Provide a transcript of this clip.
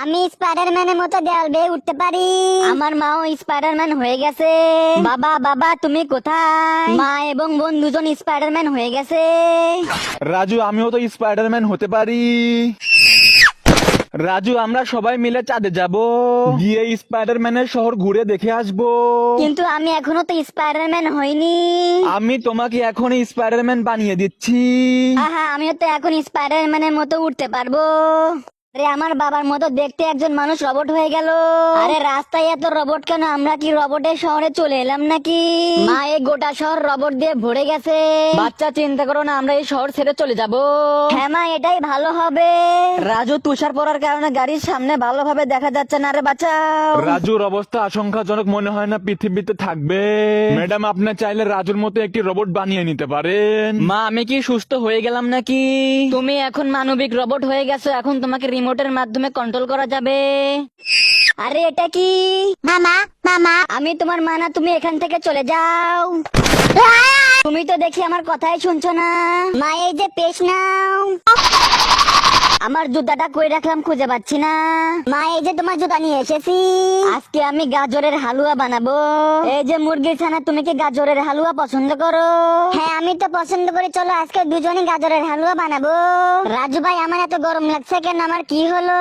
আমি স্পাইডারম্যানের মতো দেয়াল বেয়ে উঠতে পারি। আমার মাও স্পাইডারম্যান হয়ে গেছে। বাবা বাবা তুমি কোথায়? মা এবং বোন দুজন স্পাইডারম্যান হয়ে গেছে। রাজু আমিও তো স্পাইডারম্যান হতে পারি। রাজু আমরা সবাই মিলে চাঁদে যাব, গিয়ে স্পাইডারম্যানের শহর ঘুরে দেখে আসবো। কিন্তু আমি এখনো তো স্পাইডারম্যান হইনি। আমি তোমাকে এখনই স্পাইডারম্যান বানিয়ে দিচ্ছি। আহা আমিও তো এখন স্পাইডারম্যানের মতো উঠতে পারবো। আরে আমার বাবার মতো দেখতে একজন মানুষ রোবট হয়ে গেল। আরে রাস্তায় এত রোবট কেন? আমরা কি রোবটের শহরে চলে এলাম নাকি? মা এই গোটা শহর রোবট দিয়ে ভরে গেছে। বাচ্চা চিন্তা করো না, আমরা এই শহর ছেড়ে চলে যাব। হ্যাঁ মা এটাই ভালো হবে। রাজু তুষার পড়ার কারণে গাড়ির সামনে ভালোভাবে দেখা যাচ্ছে না রে, বাঁচাও। রাজুর অবস্থা আশঙ্কাজনক মনে হয় না পৃথিবীতে থাকবে। ম্যাডাম আপনি চাইলে রাজুর মতো একটি রোবট বানিয়ে নিতে পারেন। মা আমি কি সুস্থ হয়ে গেলাম নাকি? তুমি এখন মানবিক রোবট হয়ে গেছো, এখন তোমাকে রিমোটের মাধ্যমে কন্ট্রোল করা যাবে। আরে এটা কি? মামা মামা আমি তোমার মা না, তুমি এখান থেকে চলে যাও। তুমি তো দেখি আমার কথাই শুনছো না। মা এই যে পেশ নাও। আমার জুতাটা কই রাখলাম খুঁজে পাচ্ছি না। মা এই যে তোমার জুতা নিয়ে এসেছি। আজকে আমি গাজরের হালুয়া বানাবো। এই যে মুরগির ছানা, তুমি কি গাজরের হালুয়া পছন্দ করো? হ্যাঁ আমি তো পছন্দ করি, চলো আজকে দুজনই গাজরের হালুয়া বানাবো। রাজু ভাই আমার এত গরম লাগছে কেন? আমার কি হলো?